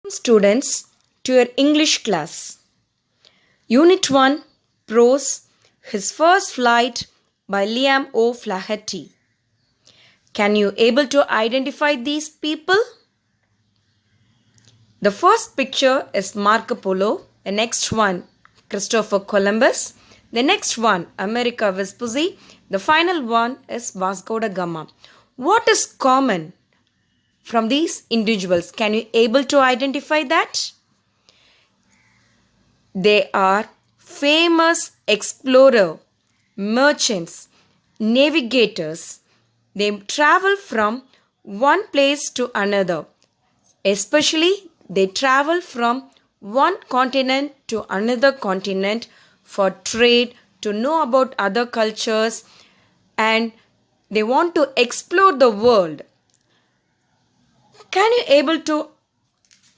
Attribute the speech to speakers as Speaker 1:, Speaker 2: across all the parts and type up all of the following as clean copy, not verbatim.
Speaker 1: Students to your English class. Unit 1 Prose His First Flight by Liam O'Flaherty. Can you able to identify these people? The first picture is Marco Polo, the next one Christopher Columbus, the next one Amerigo Vespucci, the final one is Vasco da Gama. What is common from these individuals? Can you able to identify that? They are famous explorer, merchants, navigators. They travel from one place to another. Especially they travel from one continent to another continent for trade, to know about other cultures, and they want to explore the world. Can you able to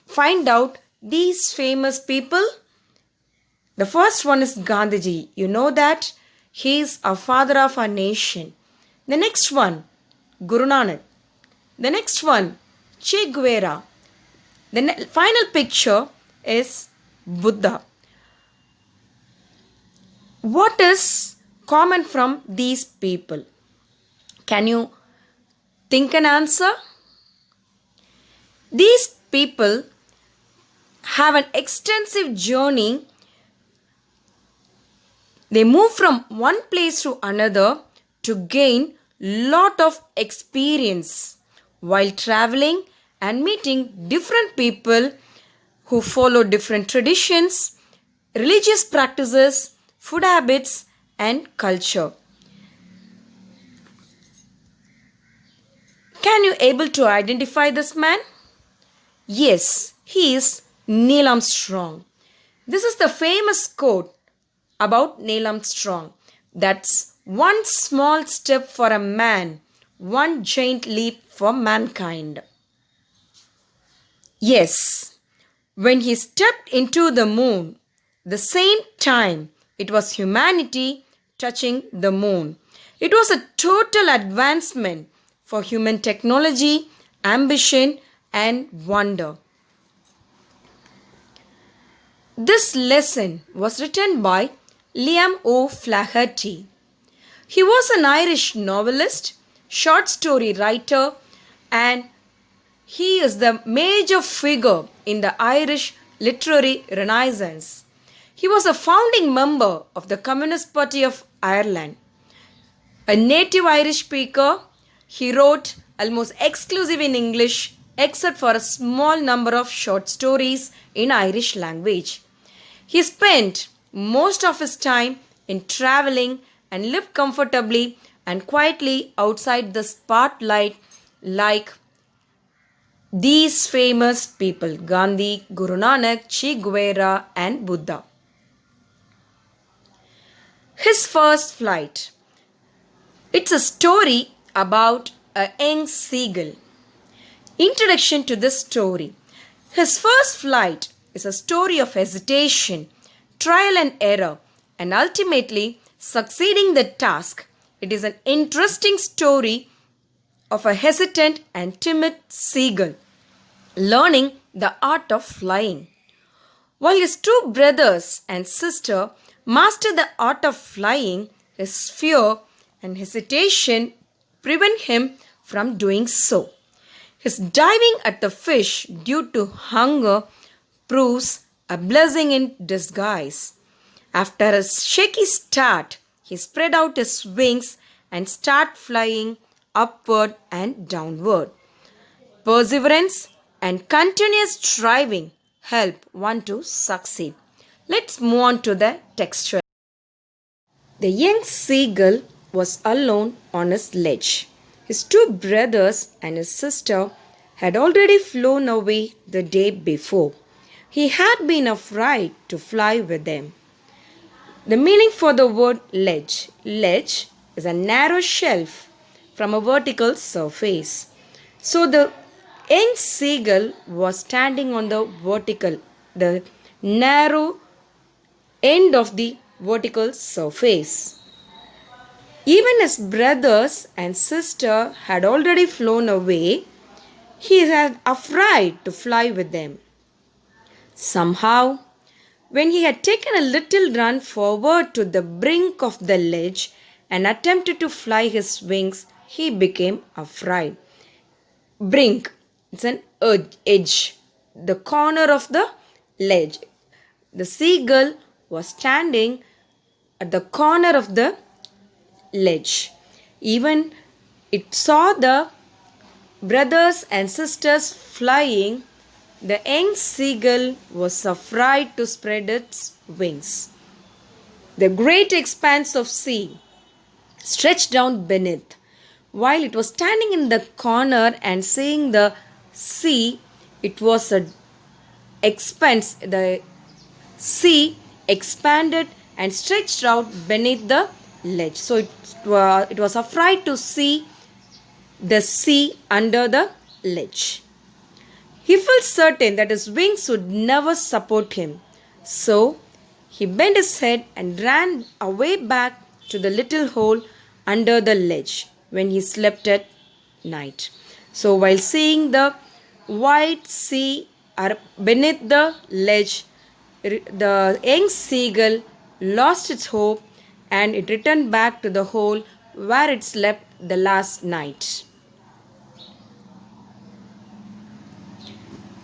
Speaker 1: find out these famous people? The first one is Gandhiji. You know that he is a father of our nation. The next one, Guru Nanak. The next one, Che Guevara. The final picture is Buddha. What is common from these people? Can you think an answer? These people have an extensive journey. They move from one place to another to gain lot of experience while traveling and meeting different people who follow different traditions, religious practices, food habits and culture. Can you able to identify this man? Yes, he is Neil Armstrong. This is the famous quote about Neil Armstrong. That's one small step for a man, one giant leap for mankind. Yes, when he stepped into the moon, the same time it was humanity touching the moon. It was a total advancement for human technology, ambition and wonder. This lesson was written by Liam O'Flaherty. He was an Irish novelist, short story writer, and he is the major figure in the Irish literary renaissance. He was a founding member of the Communist Party of Ireland. A native Irish speaker, he wrote almost exclusive in English except for a small number of short stories in Irish language. He spent most of his time in traveling and lived comfortably and quietly outside the spotlight like these famous people, Gandhi, Guru Nanak, Che Guevara and Buddha. His first flight. It's a story about a young seagull. Introduction to this story. His first flight is a story of hesitation, trial and error, and ultimately succeeding the task. It is an interesting story of a hesitant and timid seagull learning the art of flying. While his two brothers and sister master the art of flying, his fear and hesitation prevent him from doing so. His diving at the fish due to hunger proves a blessing in disguise. After a shaky start, he spread out his wings and started flying upward and downward. Perseverance and continuous striving help one to succeed. Let's move on to the texture. The young seagull was alone on his ledge. His two brothers and his sister had already flown away the day before. He had been afraid to fly with them. The meaning for the word ledge. Ledge is a narrow shelf from a vertical surface. So the young seagull was standing on the narrow end of the vertical surface. Even his brothers and sister had already flown away. He was afraid to fly with them. Somehow, when he had taken a little run forward to the brink of the ledge and attempted to fly his wings, he became afraid. Brink, it's an edge, the corner of the ledge. The seagull was standing at the corner of the ledge. Even it saw the brothers and sisters flying. The young seagull was afraid to spread its wings. The great expanse of sea stretched down beneath. While it was standing in the corner and seeing the sea, it was a expanse. The sea expanded and stretched out beneath the ledge. So it was afraid to see the sea under the ledge. He felt certain that his wings would never support him. So he bent his head and ran away back to the little hole under the ledge when he slept at night. So while seeing the wide sea beneath the ledge, the young seagull lost its hope and it returned back to the hole where it slept the last night.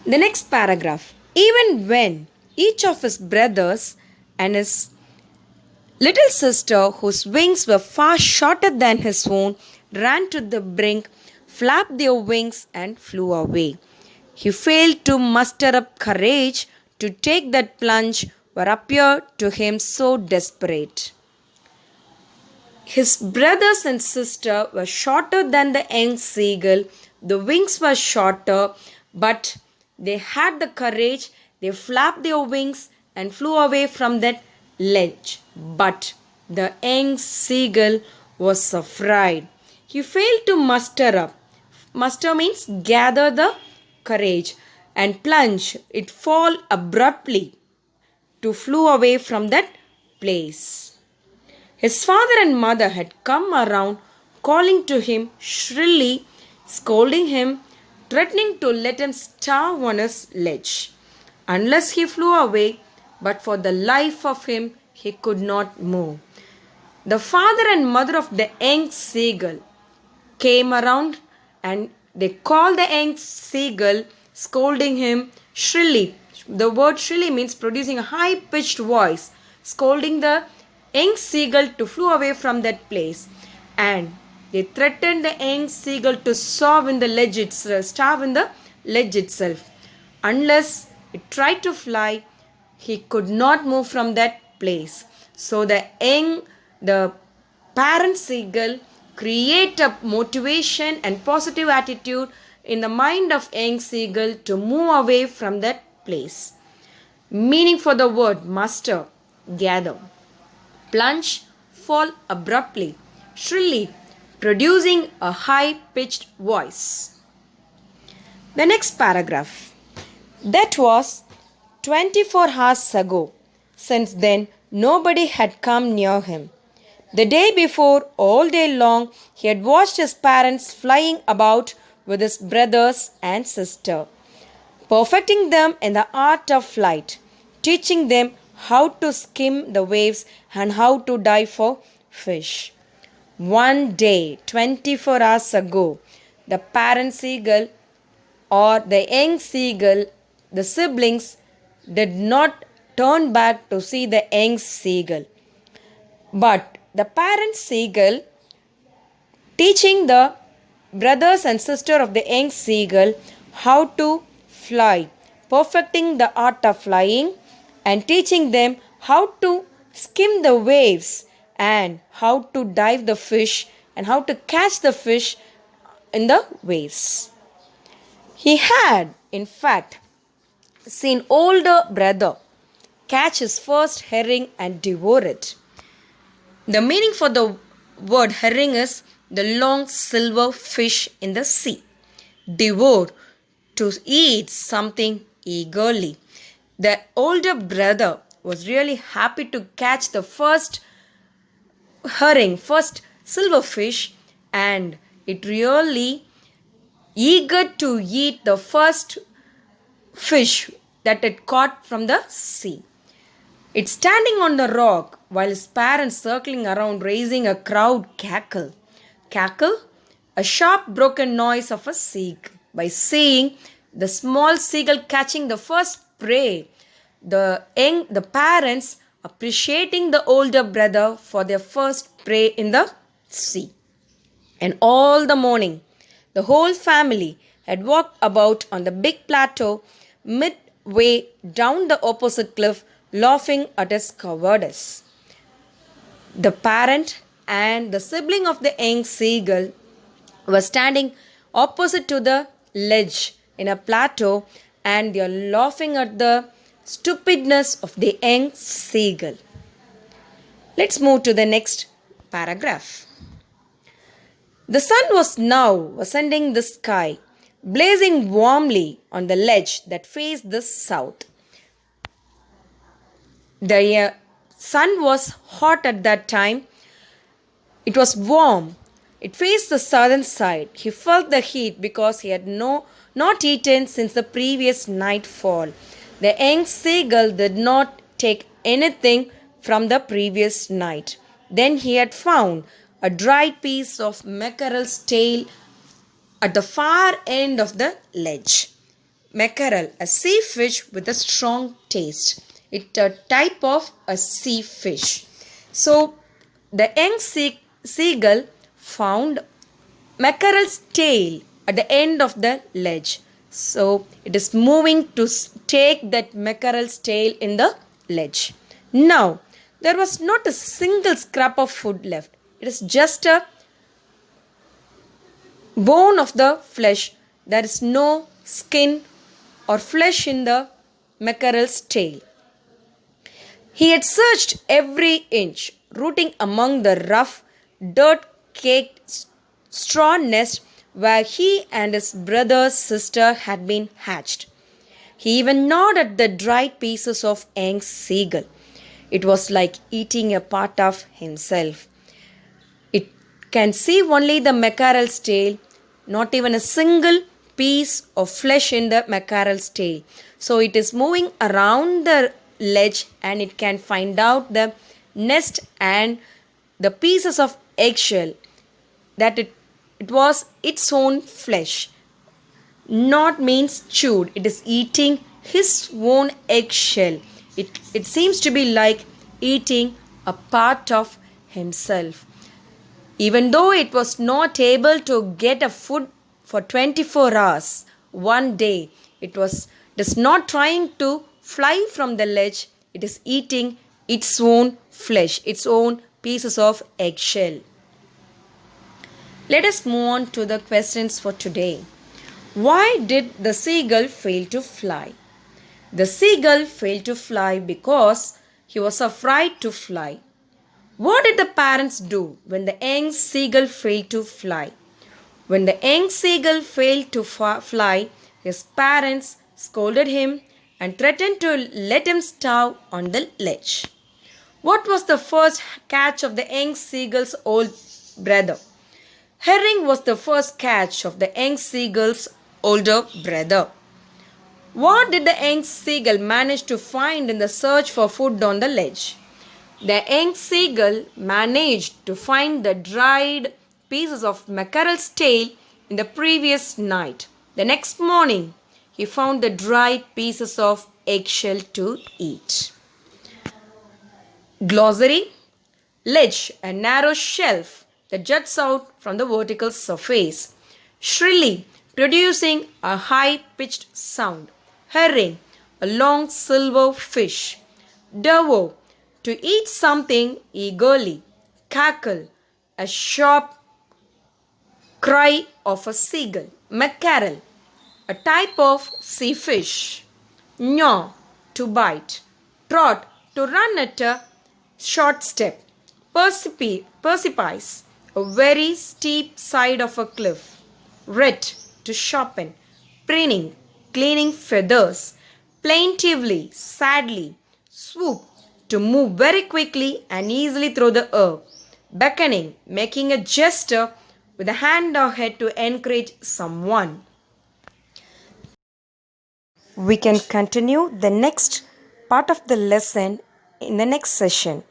Speaker 1: The next paragraph. Even when each of his brothers and his little sister, whose wings were far shorter than his own, ran to the brink, flapped their wings, and flew away, he failed to muster up courage to take that plunge or appeared to him so desperate. His brothers and sister were shorter than the young seagull. The wings were shorter, but they had the courage. They flapped their wings and flew away from that ledge. But the young seagull was afraid. He failed to muster up. Muster means gather the courage and plunge. It fall abruptly to flew away from that place. His father and mother had come around, calling to him shrilly, scolding him, threatening to let him starve on his ledge unless he flew away, but for the life of him he could not move. The father and mother of the young seagull came around and they called the young seagull, scolding him shrilly. The word shrilly means producing a high-pitched voice, scolding the young seagull to flew away from that place. And they threatened the young seagull to starve in the ledge itself. Unless it tried to fly, he could not move from that place. So the parent seagull create a motivation and positive attitude in the mind of young seagull to move away from that place. Meaning for the word muster, gather. Plunge, fall abruptly, shrilly, producing a high-pitched voice. The next paragraph. That was 24 hours ago. Since then, nobody had come near him. The day before, all day long, he had watched his parents flying about with his brothers and sister, perfecting them in the art of flight, teaching them how to skim the waves and how to dive for fish. One day, 24 hours ago, the parent seagull or the young seagull, the siblings, did not turn back to see the young seagull. But the parent seagull, teaching the brothers and sister of the young seagull how to fly, perfecting the art of flying, and teaching them how to skim the waves and how to dive the fish and how to catch the fish in the waves. He had, in fact, seen older brother catch his first herring and devour it. The meaning for the word herring is the long silver fish in the sea. Devour, to eat something eagerly. The older brother was really happy to catch the first herring, first silver fish, and it really eager to eat the first fish that it caught from the sea. It's standing on the rock while his parents circling around raising a crowd cackle. Cackle? A sharp broken noise of a seagull. By seeing the small seagull catching the first prey, the parents appreciating the older brother for their first prey in the sea. And all the morning, the whole family had walked about on the big plateau midway down the opposite cliff, laughing at his cowardice. The parent and the sibling of the young seagull were standing opposite to the ledge in a plateau, and they are laughing at the stupidness of the young seagull. Let's move to the next paragraph. The sun was now ascending the sky, blazing warmly on the ledge that faced the south. The sun was hot at that time. It was warm. It faced the southern side. He felt the heat because he had not eaten since the previous nightfall. The young seagull did not take anything from the previous night. Then he had found a dried piece of mackerel's tail at the far end of the ledge. Mackerel, a sea fish with a strong taste. It's a type of a sea fish. So the young seagull found mackerel's tail at the end of the ledge. So it is moving to take that mackerel's tail in the ledge. Now there was not a single scrap of food left. It is just a bone of the flesh. There is no skin or flesh in the mackerel's tail. He had searched every inch, rooting among the rough, dirt-caked straw nest where he and his brother's sister had been hatched. He even gnawed at the dried pieces of young seagull. It was like eating a part of himself. It can see only the mackerel's tail, not even a single piece of flesh in the mackerel's tail. So it is moving around the ledge and it can find out the nest and the pieces of eggshell that it was its own flesh. Not means chewed. It is eating his own eggshell. It seems to be like eating a part of himself. Even though it was not able to get a food for 24 hours, one day it is not trying to fly from the ledge. It is eating its own flesh, its own pieces of eggshell. Let us move on to the questions for today. Why did the seagull fail to fly? The seagull failed to fly because he was afraid to fly. What did the parents do when the young seagull failed to fly? When the young seagull failed to fly, his parents scolded him and threatened to let him starve on the ledge. What was the first catch of the young seagull's old brother? Herring was the first catch of the young seagull's older brother. What did the young seagull manage to find in the search for food on the ledge? The young seagull managed to find the dried pieces of mackerel's tail in the previous night. The next morning, he found the dried pieces of eggshell to eat. Glossary: ledge, a narrow shelf that juts out from the vertical surface, shrilly producing a high-pitched sound. Herring, a long silver fish. Dovo, to eat something eagerly. Cackle, a sharp cry of a seagull. Mackerel, a type of sea fish. Gnaw, to bite. Trot, to run at a short step. Precipice, a very steep side of a cliff. Ret, to sharpen. Preening, cleaning feathers. Plaintively, sadly. Swoop, to move very quickly and easily through the air. Beckoning, making a gesture with a hand or head to encourage someone. We can continue the next part of the lesson in the next session.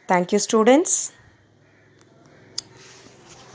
Speaker 1: Thank you, students.